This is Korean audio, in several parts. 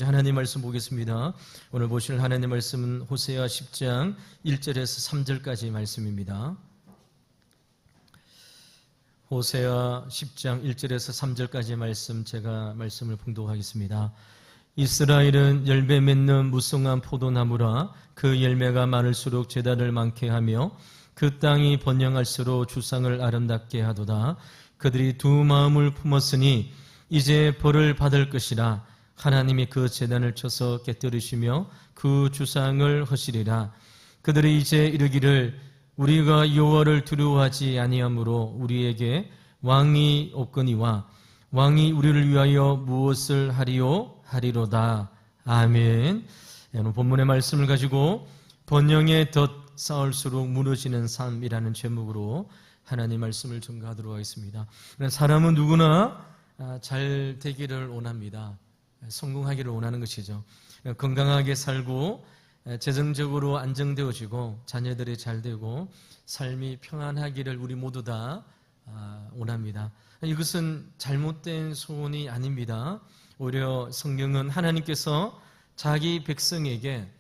이제 하나님 말씀 보겠습니다. 오늘 보실 하나님 말씀은 호세아 10장 1절에서 3절까지 말씀입니다. 호세아 10장 1절에서 3절까지 말씀, 제가 말씀을 봉독하겠습니다. 이스라엘은 열매 맺는 무성한 포도나무라. 그 열매가 많을수록 제단을 많게 하며 그 땅이 번영할수록 주상을 아름답게 하도다. 그들이 두 마음을 품었으니 이제 벌을 받을 것이라. 하나님이 그 제단을 쳐서 깨뜨리시며 그 주상을 허시리라. 그들이 이제 이르기를 우리가 여호와를 두려워하지 아니하므로 우리에게 왕이 없거니와 왕이 우리를 위하여 무엇을 하리요 하리로다. 아멘. 오늘 본문의 말씀을 가지고 번영의 덫 쌓을수록 무너지는 삶이라는 제목으로 하나님 말씀을 전가하도록 하겠습니다. 사람은 누구나 잘 되기를 원합니다. 성공하기를 원하는 것이죠. 건강하게 살고 재정적으로 안정되어지고 자녀들이 잘 되고 삶이 평안하기를 우리 모두 다 원합니다. 이것은 잘못된 소원이 아닙니다. 오히려 성경은 하나님께서 자기 백성에게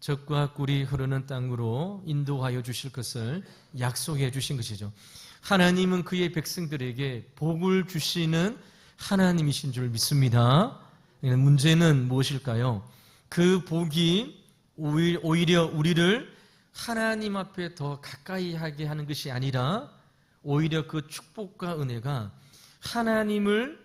젖과 꿀이 흐르는 땅으로 인도하여 주실 것을 약속해 주신 것이죠. 하나님은 그의 백성들에게 복을 주시는 하나님이신 줄 믿습니다. 문제는 무엇일까요? 그 복이 오히려 우리를 하나님 앞에 더 가까이 하게 하는 것이 아니라 오히려 그 축복과 은혜가 하나님을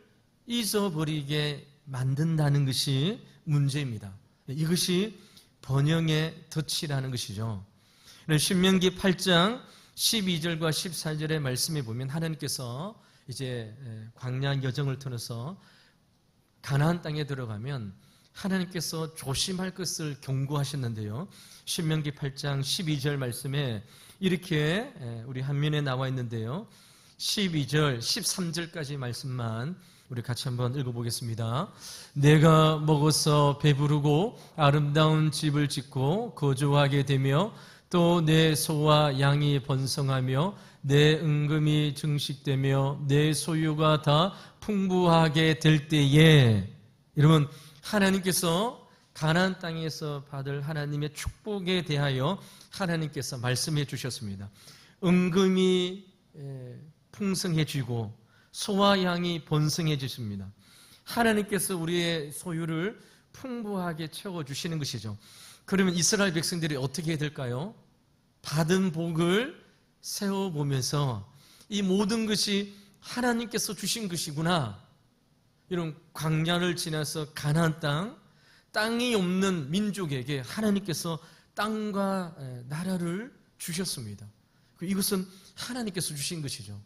잊어버리게 만든다는 것이 문제입니다. 이것이 번영의 덫이라는 것이죠. 신명기 8장 12절과 14절의 말씀에 보면 하나님께서 이제 광야 여정을 통해서 가나안 땅에 들어가면 하나님께서 조심할 것을 경고하셨는데요. 신명기 8장 12절 말씀에 이렇게 우리 한면에 나와 있는데요. 12절, 13절까지 말씀만 우리 같이 한번 읽어보겠습니다. 내가 먹어서 배부르고 아름다운 집을 짓고 거주하게 되며 또 내 소와 양이 번성하며 내 은금이 증식되며 내 소유가 다 풍부하게 될 때에, 여러분, 하나님께서 가나안 땅에서 받을 하나님의 축복에 대하여 하나님께서 말씀해 주셨습니다. 은금이 풍성해지고 소와 양이 번성해지십니다. 하나님께서 우리의 소유를 풍부하게 채워주시는 것이죠. 그러면 이스라엘 백성들이 어떻게 해야 될까요? 받은 복을 세워보면서 이 모든 것이 하나님께서 주신 것이구나, 이런 광야를 지나서 가나안 땅이 없는 민족에게 하나님께서 땅과 나라를 주셨습니다. 이것은 하나님께서 주신 것이죠.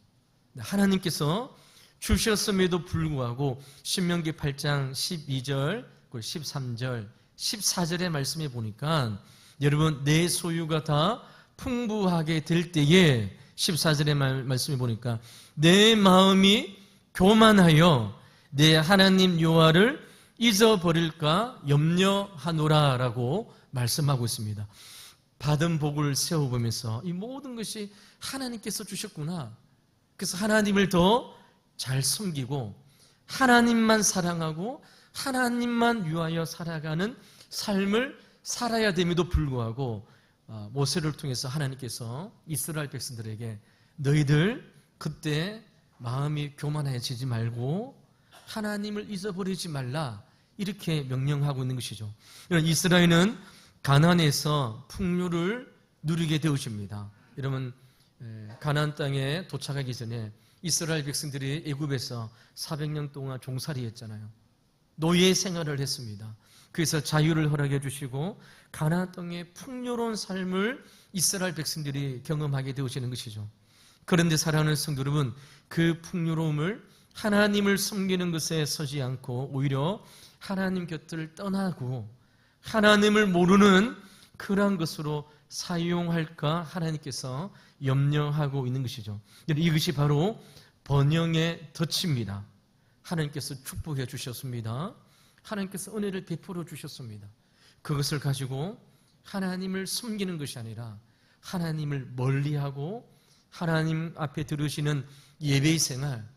하나님께서 주셨음에도 불구하고 신명기 8장 12절, 13절, 14절의 말씀에 보니까 여러분, 내 소유가 다 풍부하게 될 때에 14절의 말씀에 보니까 내 마음이 교만하여 내 하나님 여호와를 잊어버릴까 염려하노라 라고 말씀하고 있습니다. 받은 복을 세워보면서 이 모든 것이 하나님께서 주셨구나, 그래서 하나님을 더 잘 섬기고 하나님만 사랑하고 하나님만 위하여 살아가는 삶을 살아야 됨에도 불구하고 모세를 통해서 하나님께서 이스라엘 백성들에게 너희들 그때 마음이 교만해지지 말고 하나님을 잊어버리지 말라, 이렇게 명령하고 있는 것이죠. 이스라엘은 가나안에서 풍요를 누리게 되어집니다. 여러분, 가나안 땅에 도착하기 전에 이스라엘 백성들이 애굽에서 400년 동안 종살이했잖아요. 노예 생활을 했습니다. 그래서 자유를 허락해 주시고 가나안 땅의 풍요로운 삶을 이스라엘 백성들이 경험하게 되어지는 것이죠. 그런데 사랑하는 성도 여러분, 그 풍요로움을 하나님을 섬기는 것에 서지 않고 오히려 하나님 곁을 떠나고 하나님을 모르는 그러한 것으로 사용할까 하나님께서 염려하고 있는 것이죠. 이것이 바로 번영의 덫입니다. 하나님께서 축복해 주셨습니다. 하나님께서 은혜를 베풀어 주셨습니다. 그것을 가지고 하나님을 섬기는 것이 아니라 하나님을 멀리하고 하나님 앞에 들으시는 예배의 생활,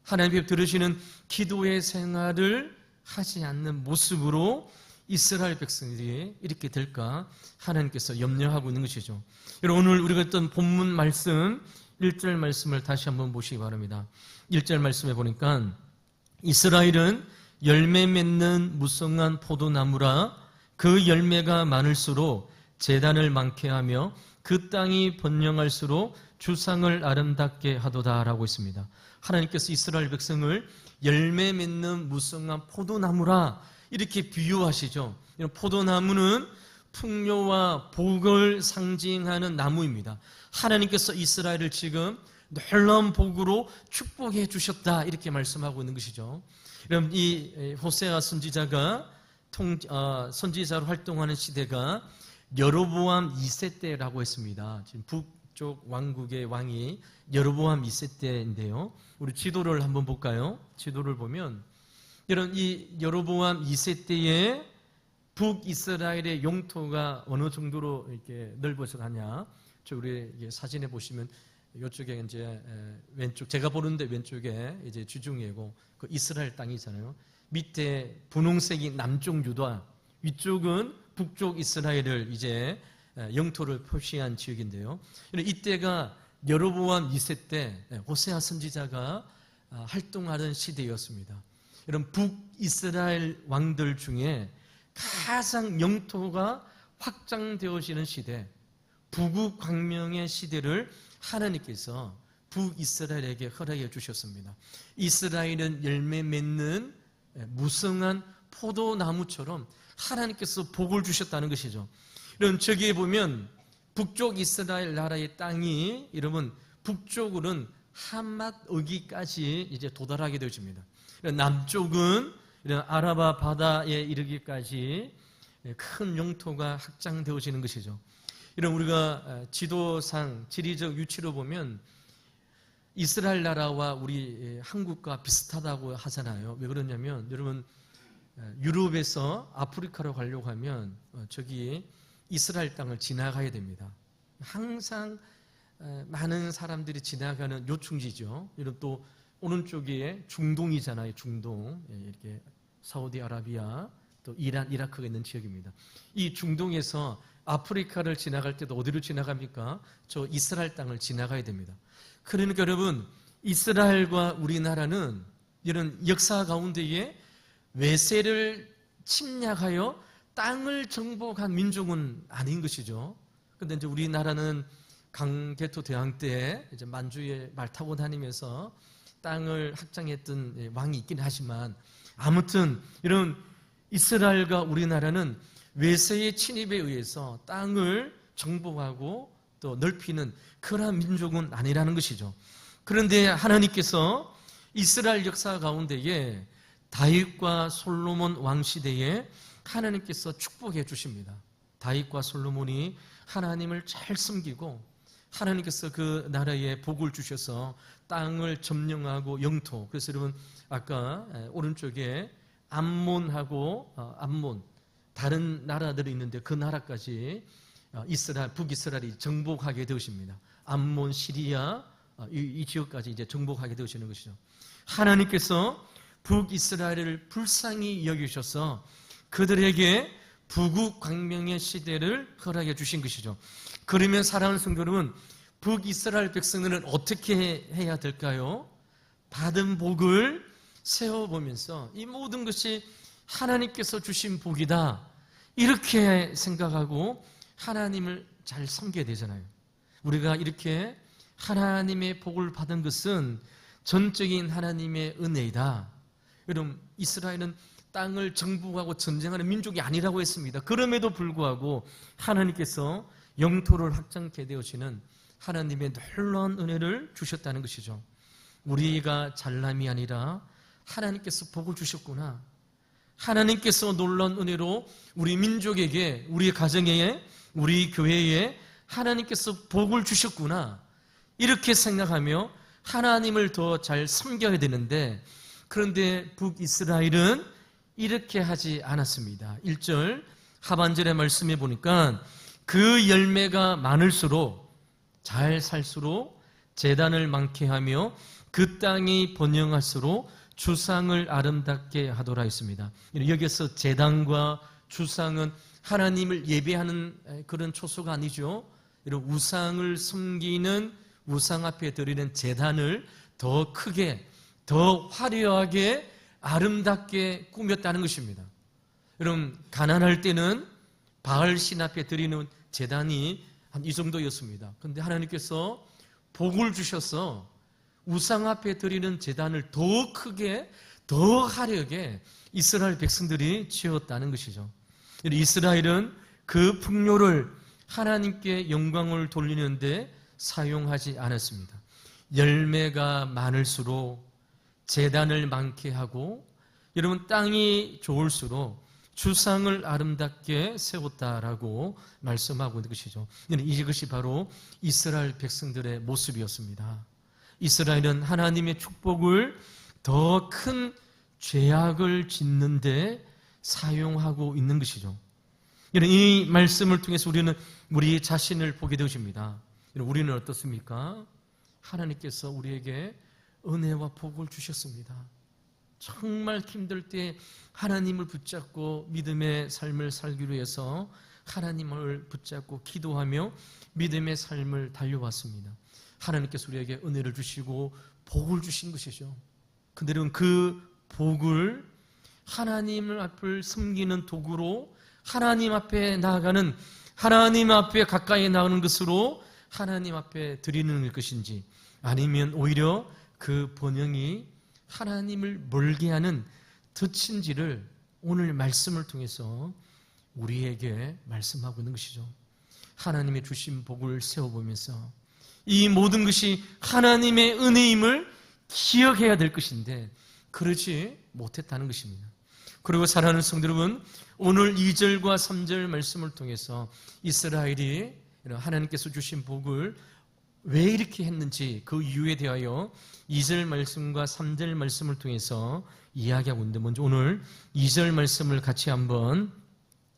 하나님 앞에 들으시는 기도의 생활을 하지 않는 모습으로 이스라엘 백성들이 이렇게 될까 하나님께서 염려하고 있는 것이죠. 여러분, 오늘 우리가 했던 본문 말씀 1절 말씀을 다시 한번 보시기 바랍니다. 1절 말씀에 보니까 이스라엘은 열매 맺는 무성한 포도나무라 그 열매가 많을수록 제단을 많게 하며 그 땅이 번영할수록 주상을 아름답게 하도다라고 있습니다. 하나님께서 이스라엘 백성을 열매 맺는 무성한 포도나무라 이렇게 비유하시죠. 포도나무는 풍요와 복을 상징하는 나무입니다. 하나님께서 이스라엘을 지금 놀라운 복으로 축복해 주셨다 이렇게 말씀하고 있는 것이죠. 그럼 이 호세아 선지자가 선지자로 활동하는 시대가 여로보암 2세 때라고 했습니다. 지금 북쪽 왕국의 왕이 여로보암 2세 때인데요. 우리 지도를 한번 볼까요? 지도를 보면 이런 이 여로보암 2세 때에 북이스라엘의 영토가 어느 정도로 이렇게 넓어져 가냐? 저 우리 사진에 보시면 이쪽에 이제 왼쪽 제가 보는데 왼쪽에 이제 지중해고 그 이스라엘 땅이잖아요. 밑에 분홍색이 남쪽 유다, 위쪽은 북쪽 이스라엘을 이제 영토를 표시한 지역인데요. 이때가 여로보암 2세 때 호세아 선지자가 활동하던 시대였습니다. 이런 북이스라엘 왕들 중에 가장 영토가 확장되어지는 시대, 북우 광명의 시대를 하나님께서 북이스라엘에게 허락해 주셨습니다. 이스라엘은 열매 맺는 무성한 포도나무처럼 하나님께서 복을 주셨다는 것이죠. 여러분, 저기에 보면 북쪽 이스라엘 나라의 땅이 여러분 북쪽으로는 하맛 어기까지 이제 도달하게 되어집니다. 남쪽은 이런 아라바 바다에 이르기까지 큰 영토가 확장되어지는 것이죠. 이런 우리가 지도상 지리적 위치로 보면 이스라엘 나라와 우리 한국과 비슷하다고 하잖아요. 왜 그러냐면 여러분 유럽에서 아프리카로 가려고 하면 저기 이스라엘 땅을 지나가야 됩니다. 항상 많은 사람들이 지나가는 요충지죠. 여러분 또 오른쪽에 중동이잖아요. 중동 이렇게 사우디아라비아 또 이란, 이라크가 있는 지역입니다. 이 중동에서 아프리카를 지나갈 때도 어디로 지나갑니까? 저 이스라엘 땅을 지나가야 됩니다. 그러니까 여러분 이스라엘과 우리나라는 이런 역사 가운데에 외세를 침략하여 땅을 정복한 민족은 아닌 것이죠. 그런데 이제 우리나라는 강개토 대왕 때 이제 만주에 말 타고 다니면서 땅을 확장했던 왕이 있긴 하지만 아무튼 이런 이스라엘과 우리나라는 외세의 침입에 의해서 땅을 정복하고 또 넓히는 그러한 민족은 아니라는 것이죠. 그런데 하나님께서 이스라엘 역사 가운데에 다윗과 솔로몬 왕 시대에 하나님께서 축복해 주십니다. 다윗과 솔로몬이 하나님을 잘 섬기고 하나님께서 그 나라에 복을 주셔서 땅을 점령하고 영토, 그래서 여러분 아까 오른쪽에 암몬하고 암몬 다른 나라들이 있는데 그 나라까지 북이스라엘이 정복하게 되십니다. 암몬, 시리아 이 지역까지 이제 정복하게 되시는 것이죠. 하나님께서 북이스라엘을 불쌍히 여기셔서 그들에게 북우 광명의 시대를 허락해 주신 것이죠. 그러면 사랑하는 성도 여러분, 북이스라엘 백성들은 어떻게 해야 될까요? 받은 복을 세워보면서 이 모든 것이 하나님께서 주신 복이다 이렇게 생각하고 하나님을 잘 섬겨야 되잖아요. 우리가 이렇게 하나님의 복을 받은 것은 전적인 하나님의 은혜이다. 여러분 이스라엘은 땅을 정복하고 전쟁하는 민족이 아니라고 했습니다. 그럼에도 불구하고 하나님께서 영토를 확장케 되어지는 하나님의 놀라운 은혜를 주셨다는 것이죠. 우리가 잘남이 아니라 하나님께서 복을 주셨구나. 하나님께서 놀라운 은혜로 우리 민족에게, 우리 가정에, 우리 교회에 하나님께서 복을 주셨구나. 이렇게 생각하며 하나님을 더 잘 섬겨야 되는데 그런데 북이스라엘은 이렇게 하지 않았습니다. 1절 하반절의 말씀에 보니까 그 열매가 많을수록 잘 살수록 재단을 많게 하며 그 땅이 번영할수록 주상을 아름답게 하도록 하였습니다. 여기서 제단과 주상은 하나님을 예배하는 그런 초소가 아니죠. 이런 우상을 섬기는 우상 앞에 드리는 제단을 더 크게, 더 화려하게, 아름답게 꾸몄다는 것입니다. 여러분, 가난할 때는 바알 신 앞에 드리는 제단이 한 이 정도였습니다. 그런데 하나님께서 복을 주셔서 우상 앞에 드리는 제단을 더 크게, 더 화려하게 이스라엘 백성들이 지었다는 것이죠. 이스라엘은 그 풍요를 하나님께 영광을 돌리는데 사용하지 않았습니다. 열매가 많을수록 제단을 많게 하고, 여러분, 땅이 좋을수록 주상을 아름답게 세웠다라고 말씀하고 있는 것이죠. 이것이 바로 이스라엘 백성들의 모습이었습니다. 이스라엘은 하나님의 축복을 더 큰 죄악을 짓는데 사용하고 있는 것이죠. 이 말씀을 통해서 우리는 우리 자신을 보게 되십니다. 우리는 어떻습니까? 하나님께서 우리에게 은혜와 복을 주셨습니다. 정말 힘들 때 하나님을 붙잡고 믿음의 삶을 살기 위해서 하나님을 붙잡고 기도하며 믿음의 삶을 달려왔습니다. 하나님께서 우리에게 은혜를 주시고 복을 주신 것이죠. 그들은 그 복을 하나님을 앞을 섬기는 도구로, 하나님 앞에 나아가는, 하나님 앞에 가까이 나오는 것으로 하나님 앞에 드리는 것인지, 아니면 오히려 그 번영이 하나님을 멀게 하는 덫인지를 오늘 말씀을 통해서 우리에게 말씀하고 있는 것이죠. 하나님의 주신 복을 세워보면서 이 모든 것이 하나님의 은혜임을 기억해야 될 것인데 그러지 못했다는 것입니다. 그리고 사랑하는 성도 여러분, 오늘 2절과 3절 말씀을 통해서 이스라엘이 하나님께서 주신 복을 왜 이렇게 했는지 그 이유에 대하여 2절 말씀과 3절 말씀을 통해서 이야기하고 있는데, 먼저 오늘 2절 말씀을 같이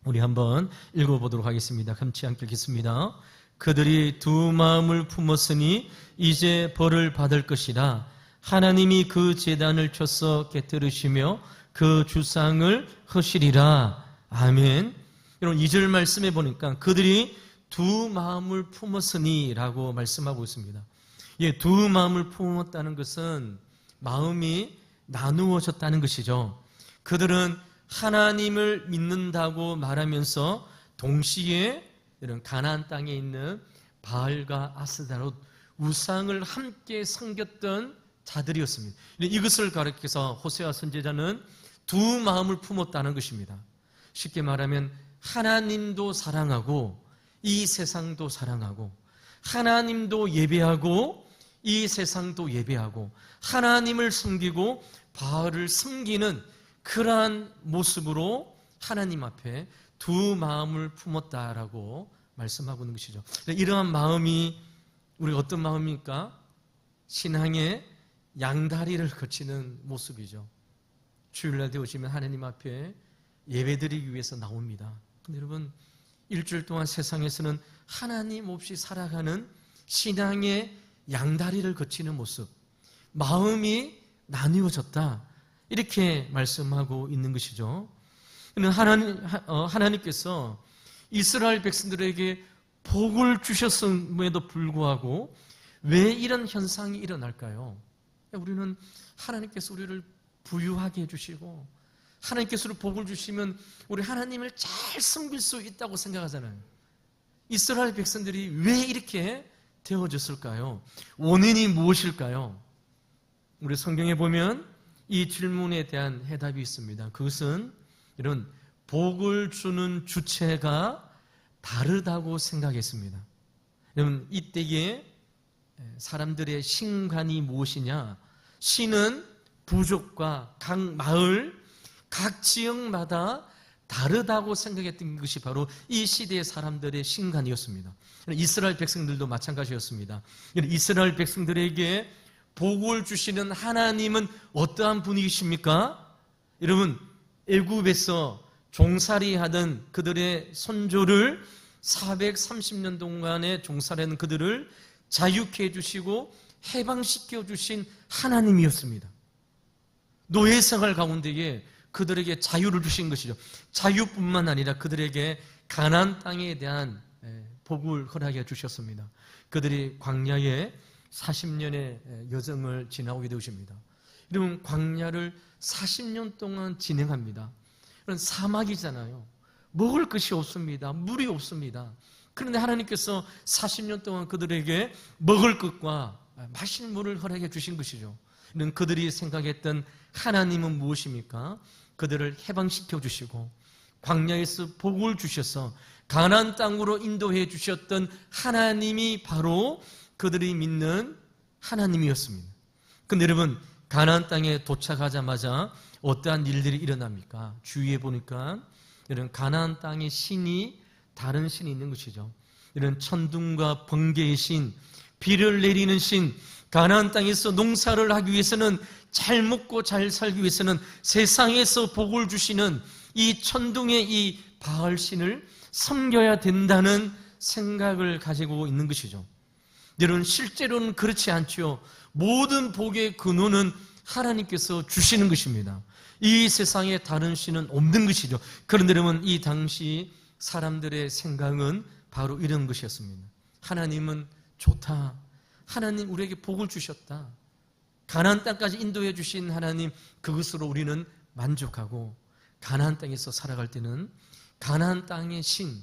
우리 한번 읽어보도록 하겠습니다. 같이 함께 읽겠습니다. 그들이 두 마음을 품었으니 이제 벌을 받을 것이라. 하나님이 그 제단을 쳐서 깨뜨리시며 그 주상을 허시리라. 아멘. 여러분, 2절 말씀에 보니까 그들이 두 마음을 품었으니 라고 말씀하고 있습니다. 두 마음을 품었다는 것은 마음이 나누어졌다는 것이죠. 그들은 하나님을 믿는다고 말하면서 동시에 이런 가나안 땅에 있는 바알과 아스다롯 우상을 함께 섬겼던 자들이었습니다. 이것을 가리켜서 호세아 선지자는 두 마음을 품었다는 것입니다. 쉽게 말하면 하나님도 사랑하고 이 세상도 사랑하고, 하나님도 예배하고 이 세상도 예배하고, 하나님을 섬기고 바알을 섬기는 그러한 모습으로 하나님 앞에 두 마음을 품었다라고 말씀하고 있는 것이죠. 이러한 마음이 우리가 어떤 마음입니까? 신앙의 양다리를 거치는 모습이죠. 주일날 되어지면 하나님 앞에 예배드리기 위해서 나옵니다. 근데 여러분, 일주일 동안 세상에서는 하나님 없이 살아가는 신앙의 양다리를 거치는 모습, 마음이 나뉘어졌다, 이렇게 말씀하고 있는 것이죠. 하나님께서 이스라엘 백성들에게 복을 주셨음에도 불구하고 왜 이런 현상이 일어날까요? 우리는 하나님께서 우리를 부유하게 해주시고 하나님께서 복을 주시면 우리 하나님을 잘 섬길 수 있다고 생각하잖아요. 이스라엘 백성들이 왜 이렇게 되어졌을까요? 원인이 무엇일까요? 우리 성경에 보면 이 질문에 대한 해답이 있습니다. 그것은 이런 복을 주는 주체가 다르다고 생각했습니다. 여러분, 이때에 사람들의 신관이 무엇이냐? 신은 부족과 각 마을, 각 지역마다 다르다고 생각했던 것이 바로 이 시대의 사람들의 신관이었습니다. 이스라엘 백성들도 마찬가지였습니다. 이스라엘 백성들에게 복을 주시는 하나님은 어떠한 분이십니까? 여러분, 애굽에서 종살이 하던 그들의 선조를 430년 동안의 종살이하는 그들을 자유케 해주시고 해방시켜 주신 하나님이었습니다. 노예 생활 가운데에 그들에게 자유를 주신 것이죠. 자유뿐만 아니라 그들에게 가나안 땅에 대한 복을 허락해 주셨습니다. 그들이 광야에 40년의 여정을 지나오게 되십니다. 여러분, 광야를 40년 동안 진행합니다. 그런 사막이잖아요. 먹을 것이 없습니다. 물이 없습니다. 그런데 하나님께서 40년 동안 그들에게 먹을 것과 마실 물을 허락해 주신 것이죠. 이런 그들이 생각했던 하나님은 무엇입니까? 그들을 해방시켜 주시고 광야에서 복을 주셔서 가나안 땅으로 인도해 주셨던 하나님이 바로 그들이 믿는 하나님이었습니다. 그런데 여러분, 가나안 땅에 도착하자마자 어떠한 일들이 일어납니까? 주위에 보니까 이런 가나안 땅의 신이 다른 신이 있는 것이죠. 이런 천둥과 번개의 신, 비를 내리는 신, 가나안 땅에서 농사를 하기 위해서는, 잘 먹고 잘 살기 위해서는 세상에서 복을 주시는 이 천둥의 이 바알 신을 섬겨야 된다는 생각을 가지고 있는 것이죠. 여러분, 실제로는 그렇지 않죠. 모든 복의 근원은 하나님께서 주시는 것입니다. 이 세상에 다른 신은 없는 것이죠. 그런데 여러분, 이 당시 사람들의 생각은 바로 이런 것이었습니다. 하나님은 좋다. 하나님 우리에게 복을 주셨다. 가나안 땅까지 인도해 주신 하나님, 그것으로 우리는 만족하고 가나안 땅에서 살아갈 때는 가나안 땅의 신,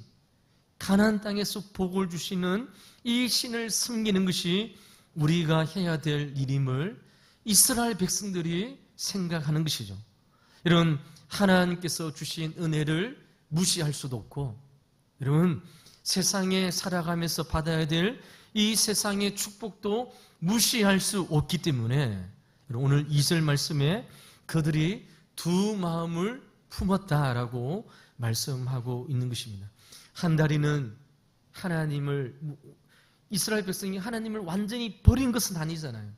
가나안 땅에서 복을 주시는 이 신을 섬기는 것이 우리가 해야 될 일임을 이스라엘 백성들이 생각하는 것이죠. 여러분, 하나님께서 주신 은혜를 무시할 수도 없고, 여러분, 세상에 살아가면서 받아야 될 이 세상의 축복도 무시할 수 없기 때문에 오늘 2절 말씀에 그들이 두 마음을 품었다라고 말씀하고 있는 것입니다. 한 다리는 하나님을, 이스라엘 백성이 하나님을 완전히 버린 것은 아니잖아요.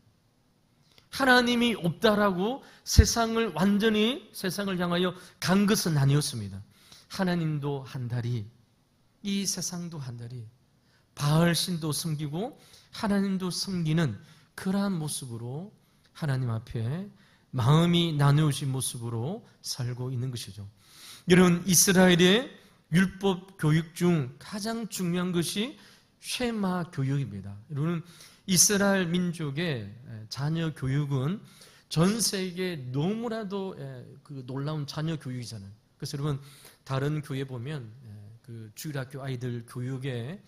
하나님이 없다라고 세상을 완전히 세상을 향하여 간 것은 아니었습니다. 하나님도 한 다리, 이 세상도 한 다리, 바알신도 섬기고 하나님도 섬기는 그러한 모습으로 하나님 앞에 마음이 나누어진 모습으로 살고 있는 것이죠. 여러분, 이스라엘의 율법 교육 중 가장 중요한 것이 쉐마 교육입니다. 여러분, 이스라엘 민족의 자녀 교육은 전 세계에 너무나도 그 놀라운 자녀 교육이잖아요. 그래서 여러분, 다른 교회 보면 그 주일학교 아이들 교육의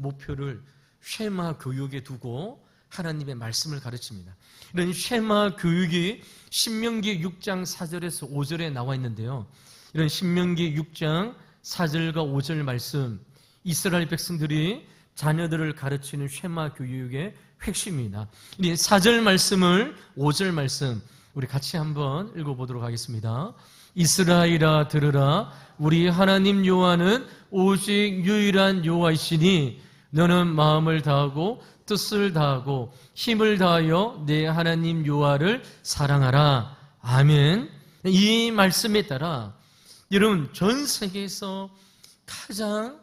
목표를 쉐마 교육에 두고 하나님의 말씀을 가르칩니다. 이런 쉐마 교육이 신명기 6장 4절에서 5절에 나와 있는데요. 이런 신명기 6장 4절과 5절 말씀, 이스라엘 백성들이 자녀들을 가르치는 쉐마 교육의 핵심입니다. 이 4절 말씀을 5절 말씀 우리 같이 한번 읽어보도록 하겠습니다. 이스라엘아 들으라, 우리 하나님 여호와는 오직 유일한 여호와이시니 너는 마음을 다하고 뜻을 다하고 힘을 다하여 내 하나님 여호와를 사랑하라. 아멘. 이 말씀에 따라 여러분, 전 세계에서 가장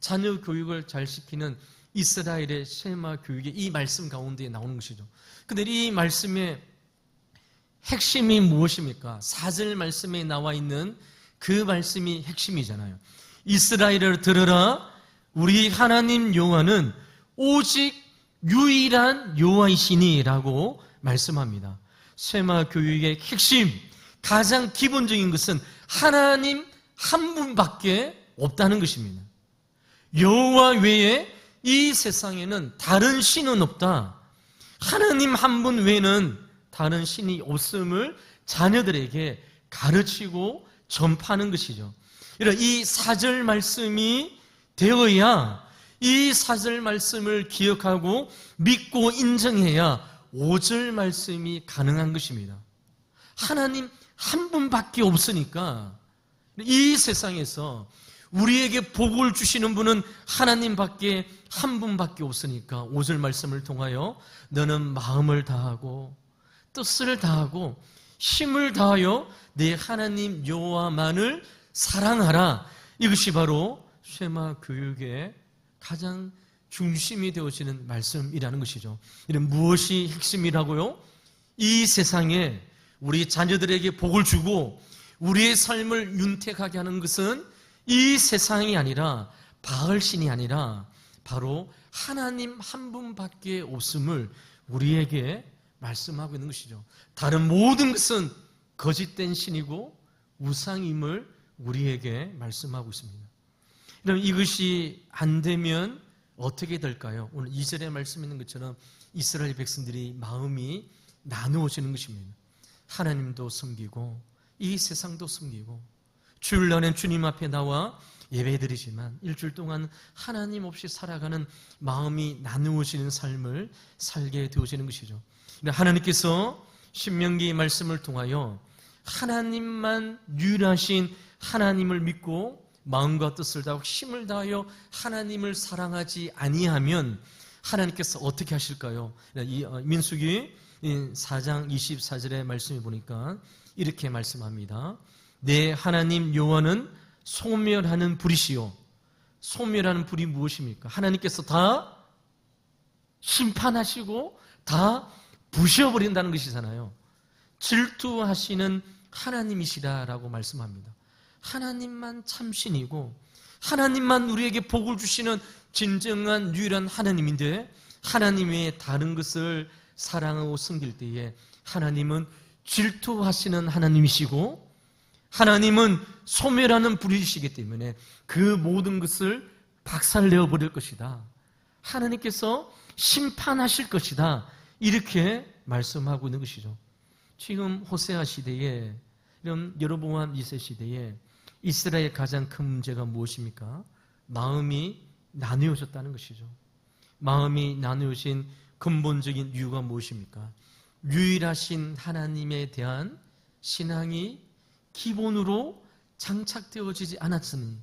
자녀 교육을 잘 시키는 이스라엘의 쉐마 교육이 이 말씀 가운데 나오는 것이죠. 그런데 이 말씀의 핵심이 무엇입니까? 4절 말씀에 나와 있는 그 말씀이 핵심이잖아요. 이스라엘을 들으라, 우리 하나님 여호와는 오직 유일한 여호와이시니라고 말씀합니다. 쉐마 교육의 핵심, 가장 기본적인 것은 하나님 한 분밖에 없다는 것입니다. 여호와 외에 이 세상에는 다른 신은 없다. 하나님 한 분 외에는 다른 신이 없음을 자녀들에게 가르치고 전파하는 것이죠. 이런 이 4절 말씀이 되어야, 이 4절 말씀을 기억하고 믿고 인정해야 5절 말씀이 가능한 것입니다. 하나님 한 분밖에 없으니까 이 세상에서 우리에게 복을 주시는 분은 하나님밖에 한 분밖에 없으니까 5절 말씀을 통하여 너는 마음을 다하고 뜻을 다하고 힘을 다하여 내 하나님 여호와만을 사랑하라. 이것이 바로 쉐마 교육의 가장 중심이 되어지는 말씀이라는 것이죠. 이런 무엇이 핵심이라고요? 이 세상에 우리 자녀들에게 복을 주고 우리의 삶을 윤택하게 하는 것은 이 세상이 아니라 바알신이 아니라 바로 하나님 한 분밖에 없음을 우리에게 말씀하고 있는 것이죠. 다른 모든 것은 거짓된 신이고 우상임을 우리에게 말씀하고 있습니다. 그럼 이것이 안 되면 어떻게 될까요? 오늘 2절에 말씀 있는 것처럼 이스라엘 백성들이 마음이 나누어지는 것입니다. 하나님도 섬기고 이 세상도 섬기고 주일날엔 주님 앞에 나와 예배드리지만 일주일 동안 하나님 없이 살아가는 마음이 나누어지는 삶을 살게 되어지는 것이죠. 하나님께서 신명기 말씀을 통하여 하나님만 유일하신 하나님을 믿고 마음과 뜻을 다하고 힘을 다하여 하나님을 사랑하지 아니하면 하나님께서 어떻게 하실까요? 민수기 4장 24절의 말씀을 보니까 이렇게 말씀합니다. 내 하나님 여호와는 소멸하는 불이시요. 소멸하는 불이 무엇입니까? 하나님께서 다 심판하시고 다 부셔버린다는 것이잖아요. 질투하시는 하나님이시라라고 말씀합니다. 하나님만 참신이고 하나님만 우리에게 복을 주시는 진정한 유일한 하나님인데 하나님 외에 다른 것을 사랑하고 섬길 때에 하나님은 질투하시는 하나님이시고 하나님은 소멸하는 불이시기 때문에 그 모든 것을 박살내어 버릴 것이다. 하나님께서 심판하실 것이다. 이렇게 말씀하고 있는 것이죠. 지금 호세아 시대에 이런 여로보암 2세 시대에 이스라엘의 가장 큰 문제가 무엇입니까? 마음이 나누어졌다는 것이죠. 마음이 나누어진 근본적인 이유가 무엇입니까? 유일하신 하나님에 대한 신앙이 기본으로 장착되어지지 않았으니,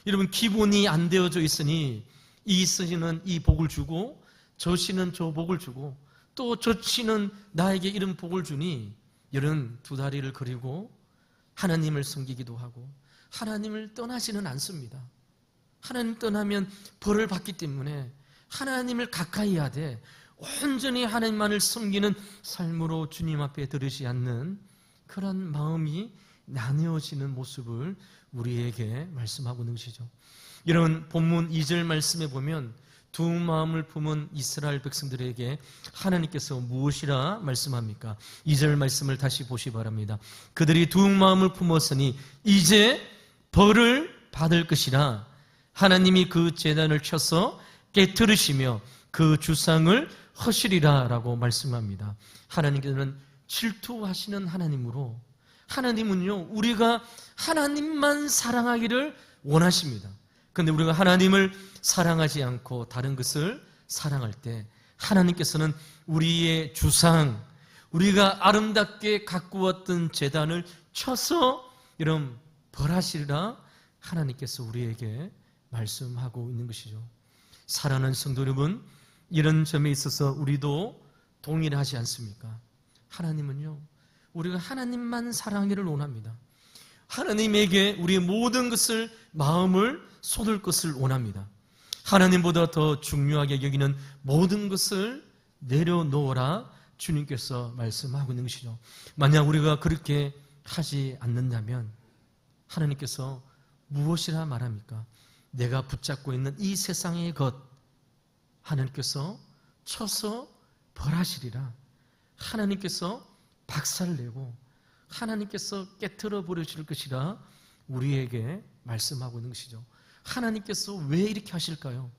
여러분 기본이 안 되어져 있으니 이 신은 이 복을 주고 저 신은 저 복을 주고 또 저 신은 나에게 이런 복을 주니 여러분 두 다리를 그리고 하나님을 섬기기도 하고 하나님을 떠나지는 않습니다. 하나님 떠나면 벌을 받기 때문에 하나님을 가까이 하되 온전히 하나님만을 섬기는 삶으로 주님 앞에 들으시 않는 그런 마음이 나뉘어지는 모습을 우리에게 말씀하고 있는 것이죠. 여러분 본문 2절 말씀에 보면 두 마음을 품은 이스라엘 백성들에게 하나님께서 무엇이라 말씀합니까? 2절 말씀을 다시 보시 바랍니다. 그들이 두 마음을 품었으니 이제 벌을 받을 것이라. 하나님이 그 제단을 쳐서 깨뜨리시며 그 주상을 허시리라 라고 말씀합니다. 하나님께서는 질투하시는 하나님으로, 하나님은요 우리가 하나님만 사랑하기를 원하십니다. 그런데 우리가 하나님을 사랑하지 않고 다른 것을 사랑할 때 하나님께서는 우리의 주상, 우리가 아름답게 가꾸었던 제단을 쳐서 이런 벌하시리라 하나님께서 우리에게 말씀하고 있는 것이죠. 사랑하는 성도 여러분, 이런 점에 있어서 우리도 동일하지 않습니까? 하나님은요 우리가 하나님만 사랑하기를 원합니다. 하나님에게 우리의 모든 것을, 마음을 쏟을 것을 원합니다. 하나님보다 더 중요하게 여기는 모든 것을 내려놓으라 주님께서 말씀하고 있는 것이죠. 만약 우리가 그렇게 하지 않는다면 하나님께서 무엇이라 말합니까? 내가 붙잡고 있는 이 세상의 것 하나님께서 쳐서 벌하시리라. 하나님께서 박살내고 하나님께서 깨트려 버리실 것이라 우리에게 말씀하고 있는 것이죠. 하나님께서 왜 이렇게 하실까요?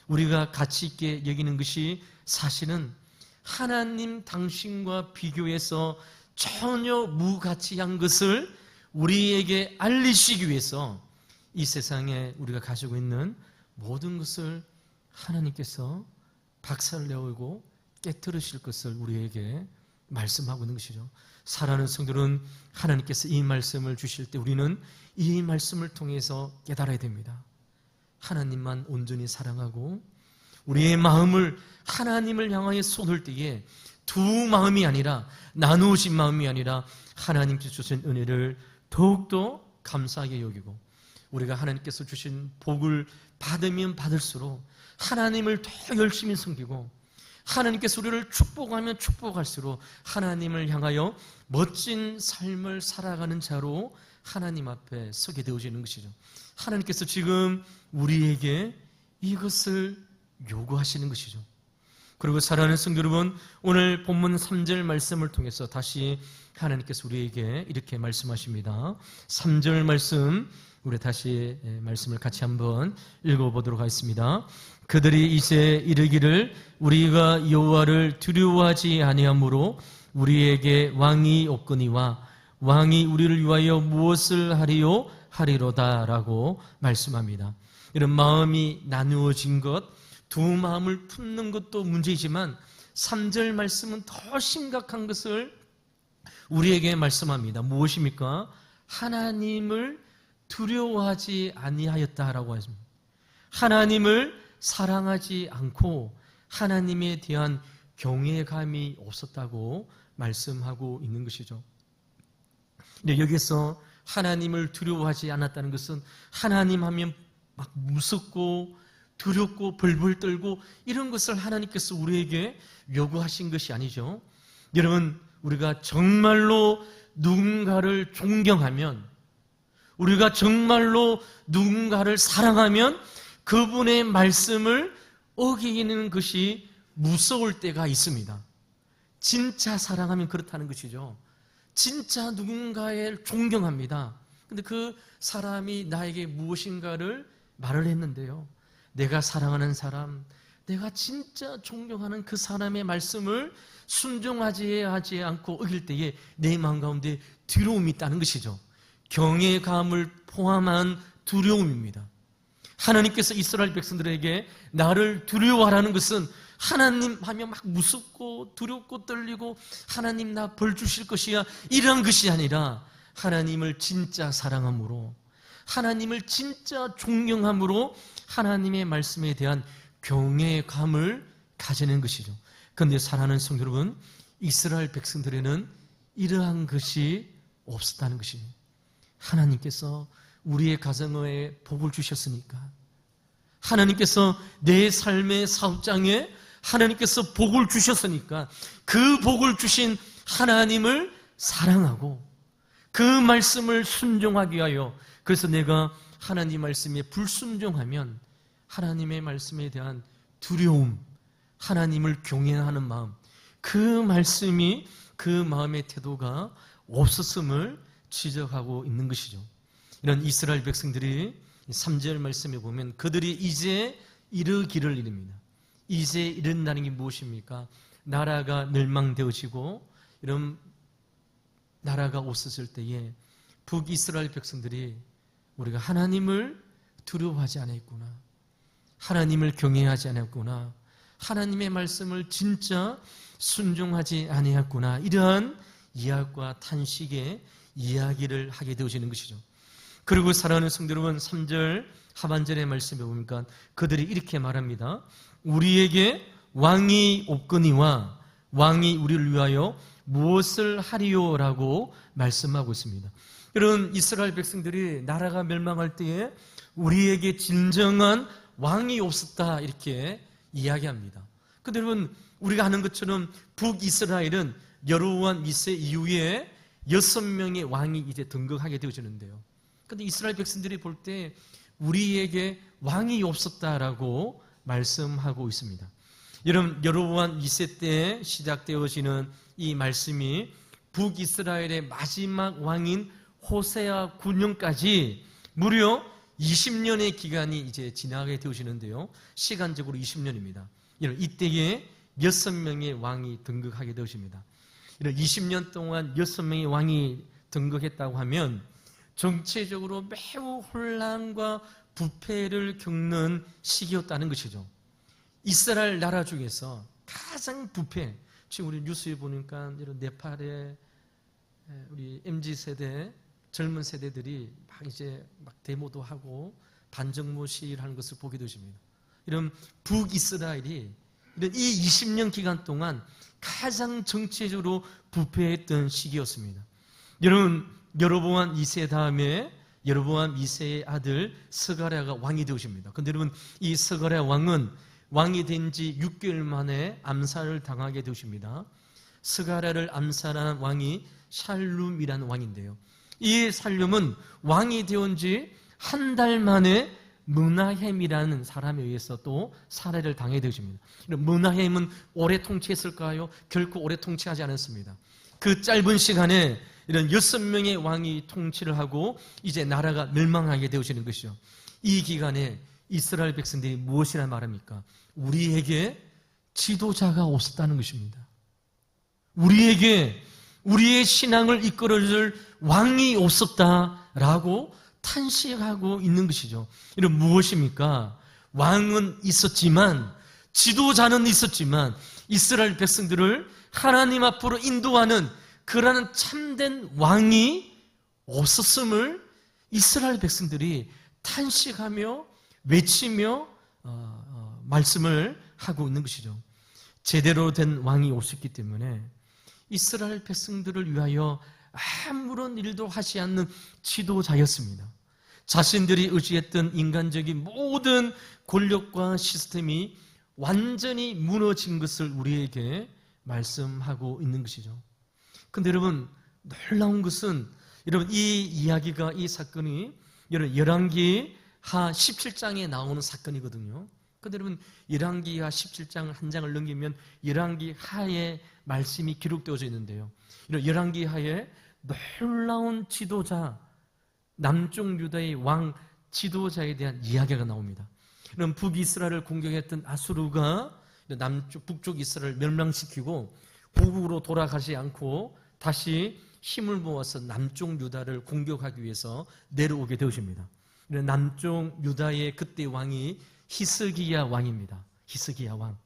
우리가 가치 있게 여기는 것이 사실은 하나님 당신과 비교해서 전혀 무가치한 것을 우리에게 알리시기 위해서 이 세상에 우리가 가지고 있는 모든 것을 하나님께서 박살내고 깨뜨리실 것을 우리에게 말씀하고 있는 것이죠. 사랑하는 성도는 하나님께서 이 말씀을 주실 때 우리는 이 말씀을 통해서 깨달아야 됩니다. 하나님만 온전히 사랑하고 우리의 마음을 하나님을 향하여 쏟을 때에 두 마음이 아니라, 나누어진 마음이 아니라 하나님께서 주신 은혜를 더욱더 감사하게 여기고 우리가 하나님께서 주신 복을 받으면 받을수록 하나님을 더 열심히 섬기고 하나님께서 우리를 축복하면 축복할수록 하나님을 향하여 멋진 삶을 살아가는 자로 하나님 앞에 서게 되어지는 것이죠. 하나님께서 지금 우리에게 이것을 요구하시는 것이죠. 그리고 사랑하는 성도 여러분, 오늘 본문 3절 말씀을 통해서 다시 하나님께서 우리에게 이렇게 말씀하십니다. 3절 말씀, 우리 다시 말씀을 같이 한번 읽어보도록 하겠습니다. 그들이 이제 이르기를 우리가 여호와를 두려워하지 아니하므로 우리에게 왕이 없거니와 왕이 우리를 위하여 무엇을 하리요? 하리로다라고 말씀합니다. 이런 마음이 나누어진 것, 두 마음을 품는 것도 문제이지만 3절 말씀은 더 심각한 것을 우리에게 말씀합니다. 무엇입니까? 하나님을 두려워하지 아니하였다라고 했습니다. 하나님을 사랑하지 않고 하나님에 대한 경외감이 없었다고 말씀하고 있는 것이죠. 근데 여기서 하나님을 두려워하지 않았다는 것은 하나님 하면 막 무섭고 두렵고 벌벌 떨고 이런 것을 하나님께서 우리에게 요구하신 것이 아니죠. 여러분, 우리가 정말로 누군가를 존경하면, 우리가 정말로 누군가를 사랑하면 그분의 말씀을 어기는 것이 무서울 때가 있습니다. 진짜 사랑하면 그렇다는 것이죠. 진짜 누군가를 존경합니다. 근데 그 사람이 나에게 무엇인가를 말을 했는데요, 내가 사랑하는 사람, 내가 진짜 존경하는 그 사람의 말씀을 순종하지 않고 어길 때에 내 마음 가운데 두려움이 있다는 것이죠. 경외감을 포함한 두려움입니다. 하나님께서 이스라엘 백성들에게 나를 두려워하라는 것은 하나님 하면 막 무섭고 두렵고 떨리고 하나님 나 벌 주실 것이야 이런 것이 아니라 하나님을 진짜 사랑함으로, 하나님을 진짜 존경함으로 하나님의 말씀에 대한 경외감을 가지는 것이죠. 그런데 사랑하는 성도 여러분, 이스라엘 백성들에는 이러한 것이 없었다는 것입니다. 하나님께서 우리의 가정에 복을 주셨으니까, 하나님께서 내 삶의 사업장에 하나님께서 복을 주셨으니까 그 복을 주신 하나님을 사랑하고 그 말씀을 순종하기 위하여, 그래서 내가 하나님 말씀에 불순종하면 하나님의 말씀에 대한 두려움, 하나님을 경외하는 마음, 그 말씀이 그 마음의 태도가 없었음을 지적하고 있는 것이죠. 이런 이스라엘 백성들이 3절 말씀에 보면 그들이 이제 이르기를 이릅니다. 이제 이른다는 게 무엇입니까? 나라가 멸망되어지고 이런 나라가 없었을 때에 북이스라엘 백성들이 우리가 하나님을 두려워하지 않았구나, 하나님을 경외하지 않았구나, 하나님의 말씀을 진짜 순종하지 아니했구나, 이러한 이야기와 탄식의 이야기를 하게 되어지는 것이죠. 그리고 사랑하는 성도 여러분, 3절 하반절의 말씀에 보니까 그들이 이렇게 말합니다. 우리에게 왕이 없거니와 왕이 우리를 위하여 무엇을 하리요라고 말씀하고 있습니다. 이런 이스라엘 백성들이 나라가 멸망할 때에 우리에게 진정한 왕이 없었다 이렇게 이야기합니다. 그런데 여러분, 우리가 아는 것처럼 북이스라엘은 여로보암 2세 이후에 6명의 왕이 이제 등극하게 되어지는데요. 그런데 이스라엘 백성들이 볼 때 우리에게 왕이 없었다라고 말씀하고 있습니다. 여러분, 여로보암 2세 때 시작되어지는 이 말씀이 북이스라엘의 마지막 왕인 호세아 9년까지 무려 20년의 기간이 이제 지나게 되어지는데요. 시간적으로 20년입니다. 이때에 6명의 왕이 등극하게 되어집니다. 이런 20년 동안 6명의 왕이 등극했다고 하면 정치적으로 매우 혼란과 부패를 겪는 시기였다는 것이죠. 이스라엘 나라 중에서 가장 부패, 지금 우리 뉴스에 보니까 이런 네팔의 우리 MZ세대, 젊은 세대들이 막 이제 막 데모도 하고 반정부 시위를 하는 것을 보게 되십니다. 이런 북이스라엘이 이런 이 20년 기간 동안 가장 정치적으로 부패했던 시기였습니다. 여러분, 여로보암 2세 다음에 여로보암 2세의 아들 스가랴가 왕이 되어집니다. 그런데 여러분, 이 스가랴 왕은 왕이 된 지 6개월 만에 암살을 당하게 되십니다. 스가랴를 암살한 왕이 샬룸이라는 왕인데요. 이 샬룸은 왕이 되온 지 한 달 만에 므나헴이라는 사람에 의해서 또 살해를 당하게 되십니다. 므나헴은 오래 통치했을까요? 결코 오래 통치하지 않았습니다. 그 짧은 시간에 이런 6명의 왕이 통치를 하고 이제 나라가 멸망하게 되어지는 것이죠. 이 기간에 이스라엘 백성들이 무엇이라 말합니까? 우리에게 지도자가 없었다는 것입니다. 우리에게 우리의 신앙을 이끌어줄 왕이 없었다라고 탄식하고 있는 것이죠. 이런 무엇입니까? 왕은 있었지만, 지도자는 있었지만 이스라엘 백성들을 하나님 앞으로 인도하는 그러한 참된 왕이 없었음을 이스라엘 백성들이 탄식하며 외치며 말씀을 하고 있는 것이죠. 제대로 된 왕이 없었기 때문에 이스라엘 백성들을 위하여 아무런 일도 하지 않는 지도자였습니다. 자신들이 의지했던 인간적인 모든 권력과 시스템이 완전히 무너진 것을 우리에게 말씀하고 있는 것이죠. 근데 여러분, 놀라운 것은 여러분 이 이야기가, 이 사건이 여러분 열왕기하 17장에 나오는 사건이거든요. 근데 여러분 열왕기하 17장 한 장을 넘기면 열왕기하의 말씀이 기록되어져 있는데요. 이런 열왕기하에 놀라운 지도자, 남쪽 유다의 왕 지도자에 대한 이야기가 나옵니다. 그럼 북이스라엘을 공격했던 아수르가 북쪽 이스라엘을 멸망시키고 고국으로 돌아가지 않고 다시 힘을 모아서 남쪽 유다를 공격하기 위해서 내려오게 되어집니다. 남쪽 유다의 그때 왕이 히스기야 왕입니다. 히스기야 왕.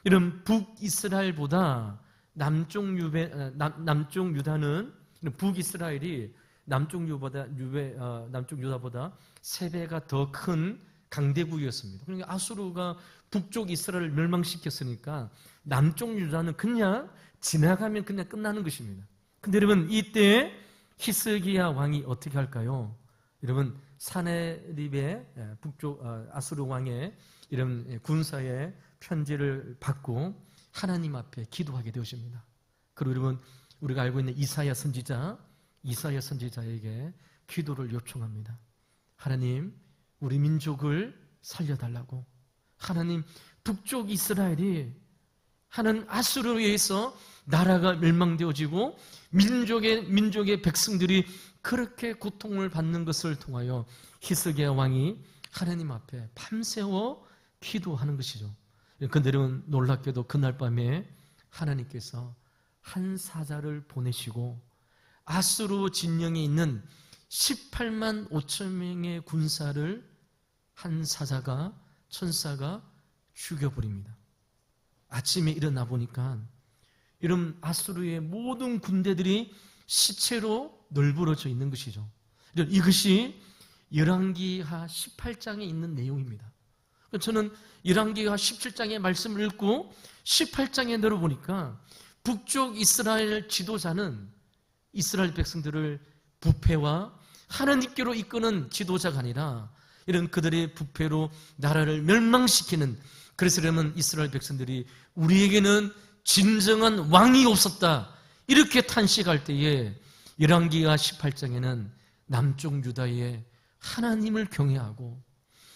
이런 북이스라엘보다 남쪽 유다는, 북이스라엘이 남쪽 유다보다 3배가 더 큰 강대국이었습니다. 그러니까 아수르가 북쪽 이스라엘을 멸망시켰으니까 남쪽 유다는 그냥 지나가면 그냥 끝나는 것입니다. 근데 여러분 이때 히스기야 왕이 어떻게 할까요? 여러분 사네립의 북쪽 아수르 왕의 이런 군사의 편지를 받고 하나님 앞에 기도하게 되었습니다. 그리고 여러분 우리가 알고 있는 이사야 선지자에게 기도를 요청합니다. 하나님, 우리 민족을 살려달라고. 하나님, 북쪽 이스라엘이 하는 아수르에 의해서 나라가 멸망되어지고 민족의 백성들이 그렇게 고통을 받는 것을 통하여 히스기야 왕이 하나님 앞에 밤새워 기도하는 것이죠. 그런데 여러분 놀랍게도 그날 밤에 하나님께서 한 사자를 보내시고 아수르 진영에 있는 18만 5천 명의 군사를 한 천사가 죽여버립니다. 아침에 일어나 보니까 이런 아수르의 모든 군대들이 시체로 널브러져 있는 것이죠. 이것이 열왕기하 18장에 있는 내용입니다. 저는 열왕기하 17장의 말씀을 읽고 18장에 내려보니까 북쪽 이스라엘 지도자는 이스라엘 백성들을 부패와 하나님께로 이끄는 지도자가 아니라 이런 그들의 부패로 나라를 멸망시키는, 그래서 그러면 이스라엘 백성들이 우리에게는 진정한 왕이 없었다 이렇게 탄식할 때에 열왕기하 18장에는 남쪽 유다의 하나님을 경외하고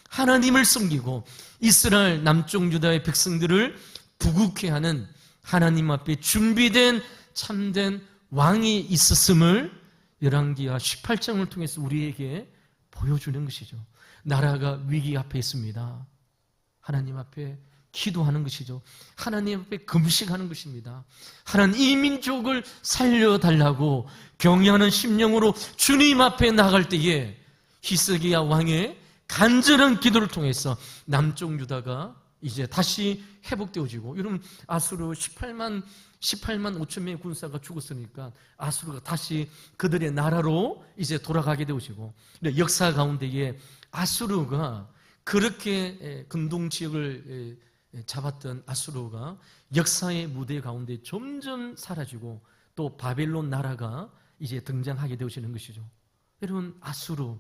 하나님을 섬기고 이스라엘 남쪽 유다의 백성들을 부국케 하는 하나님 앞에 준비된 참된 왕이 있었음을 열왕기하 18장을 통해서 우리에게 보여주는 것이죠. 나라가 위기 앞에 있습니다. 하나님 앞에 기도하는 것이죠. 하나님 앞에 금식하는 것입니다. 하나님 이 민족을 살려달라고 경외하는 심령으로 주님 앞에 나갈 때에 히스기야 왕의 간절한 기도를 통해서 남쪽 유다가 이제 다시 회복되어지고, 여러분 아수르 18만 5천 명의 군사가 죽었으니까 아수르가 다시 그들의 나라로 이제 돌아가게 되어지고, 역사 가운데에 아수르가 그렇게 근동 지역을 잡았던 아수르가 역사의 무대 가운데 점점 사라지고 또 바벨론 나라가 이제 등장하게 되어지는 것이죠. 여러분 아수르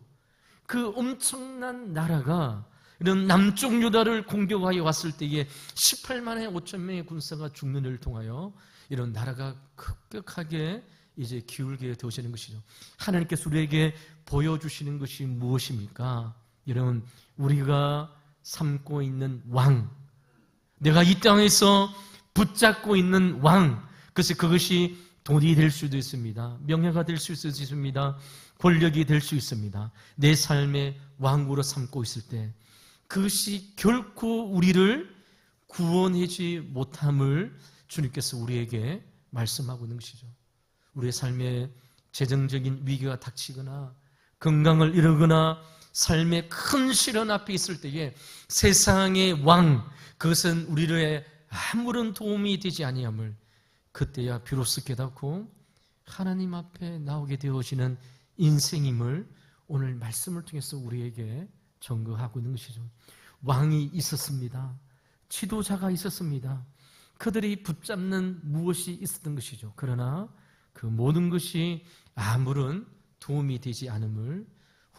그 엄청난 나라가 이런 남쪽 유다를 공격하여 왔을 때에 18만에 5천 명의 군사가 죽는 일을 통하여 이런 나라가 급격하게 이제 기울게 되어지는 것이죠. 하나님께서 우리에게 보여주시는 것이 무엇입니까? 여러분, 우리가 삼고 있는 왕, 내가 이 땅에서 붙잡고 있는 왕, 그것이 돈이 될 수도 있습니다. 명예가 될 수도 있습니다. 권력이 될 수 있습니다. 내 삶의 왕으로 삼고 있을 때 그것이 결코 우리를 구원하지 못함을 주님께서 우리에게 말씀하고 있는 것이죠. 우리의 삶에 재정적인 위기가 닥치거나 건강을 잃거나 삶의 큰 시련 앞에 있을 때에 세상의 왕, 그것은 우리의 아무런 도움이 되지 아니함을 그때야 비로소 깨닫고 하나님 앞에 나오게 되어지는 인생임을 오늘 말씀을 통해서 우리에게 전거하고 있는 것이죠. 왕이 있었습니다. 지도자가 있었습니다. 그들이 붙잡는 무엇이 있었던 것이죠. 그러나 그 모든 것이 아무런 도움이 되지 않음을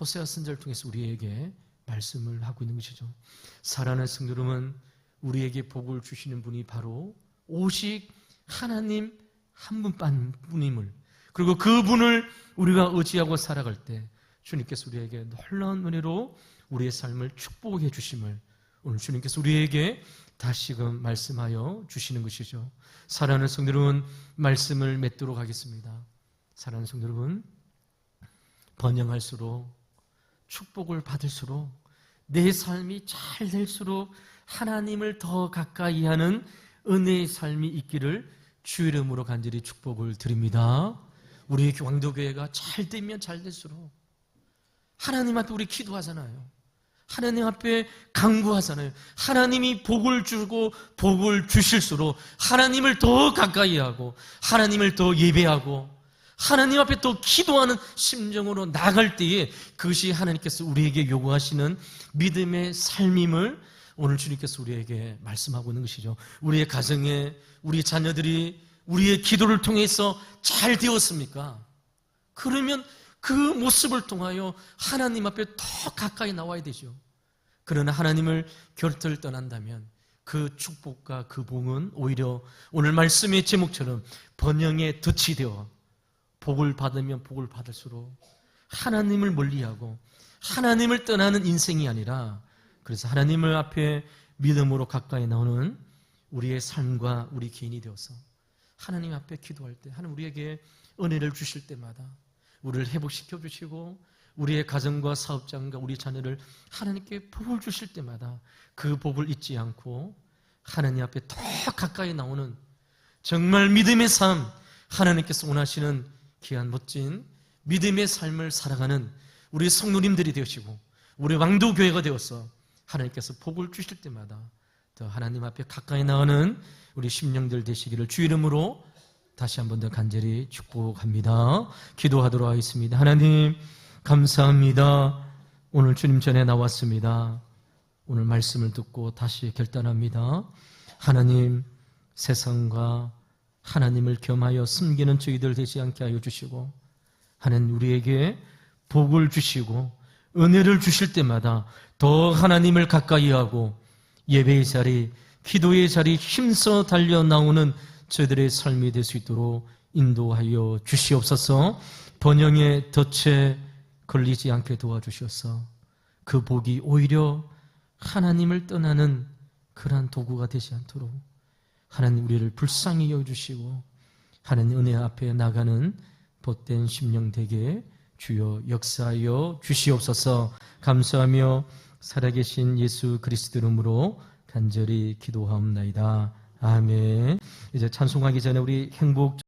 호세아 선지자를 통해서 우리에게 말씀을 하고 있는 것이죠. 사랑하는 성도 여러분, 우리에게 복을 주시는 분이 바로 오직 하나님 한 분뿐임을, 그리고 그분을 우리가 의지하고 살아갈 때 주님께서 우리에게 놀라운 은혜로 우리의 삶을 축복해 주심을 오늘 주님께서 우리에게 다시금 말씀하여 주시는 것이죠. 사랑하는 성도 여러분, 말씀을 맺도록 하겠습니다. 사랑하는 성도 여러분, 번영할수록 축복을 받을수록 내 삶이 잘 될수록 하나님을 더 가까이 하는 은혜의 삶이 있기를 주 이름으로 간절히 축복을 드립니다. 우리 왕도교회가 잘 되면 잘 될수록 하나님 앞에 우리 기도하잖아요. 하나님 앞에 간구하잖아요. 하나님이 복을 주고 복을 주실수록 하나님을 더 가까이 하고 하나님을 더 예배하고 하나님 앞에 더 기도하는 심정으로 나갈 때에 그것이 하나님께서 우리에게 요구하시는 믿음의 삶임을 오늘 주님께서 우리에게 말씀하고 있는 것이죠. 우리의 가정에 우리 자녀들이 우리의 기도를 통해서 잘 되었습니까? 그러면 그 모습을 통하여 하나님 앞에 더 가까이 나와야 되죠. 그러나 하나님을 결단을 떠난다면 그 축복과 그 복은 오히려 오늘 말씀의 제목처럼 번영의 덫이 되어 복을 받으면 복을 받을수록 하나님을 멀리하고 하나님을 떠나는 인생이 아니라, 그래서 하나님을 앞에 믿음으로 가까이 나오는 우리의 삶과 우리 개인이 되어서 하나님 앞에 기도할 때 하나님 우리에게 은혜를 주실 때마다 우리를 회복시켜 주시고 우리의 가정과 사업장과 우리 자녀를 하나님께 복을 주실 때마다 그 복을 잊지 않고 하나님 앞에 더 가까이 나오는 정말 믿음의 삶, 하나님께서 원하시는 귀한 멋진 믿음의 삶을 살아가는 우리 성도님들이 되시고 우리 왕도교회가 되어서 하나님께서 복을 주실 때마다 더 하나님 앞에 가까이 나가는 우리 심령들 되시기를 주 이름으로 다시 한 번 더 간절히 축복합니다. 기도하도록 하겠습니다. 하나님 감사합니다. 오늘 주님 전에 나왔습니다. 오늘 말씀을 듣고 다시 결단합니다. 하나님, 세상과 하나님을 겸하여 숨기는 저희들 되지 않게 하여 주시고 하나님 우리에게 복을 주시고 은혜를 주실 때마다 더 하나님을 가까이 하고 예배의 자리, 기도의 자리 힘써 달려 나오는 저희들의 삶이 될 수 있도록 인도하여 주시옵소서. 번영의 덫에 걸리지 않게 도와주셔서 그 복이 오히려 하나님을 떠나는 그러한 도구가 되지 않도록 하나님 우리를 불쌍히 여겨주시고 하나님 은혜 앞에 나가는 복된 심령 되게 주여 역사하여 주시옵소서. 감사하며 살아계신 예수 그리스도 이름으로 간절히 기도하옵나이다. 아멘. 이제 찬송하기 전에 우리 행복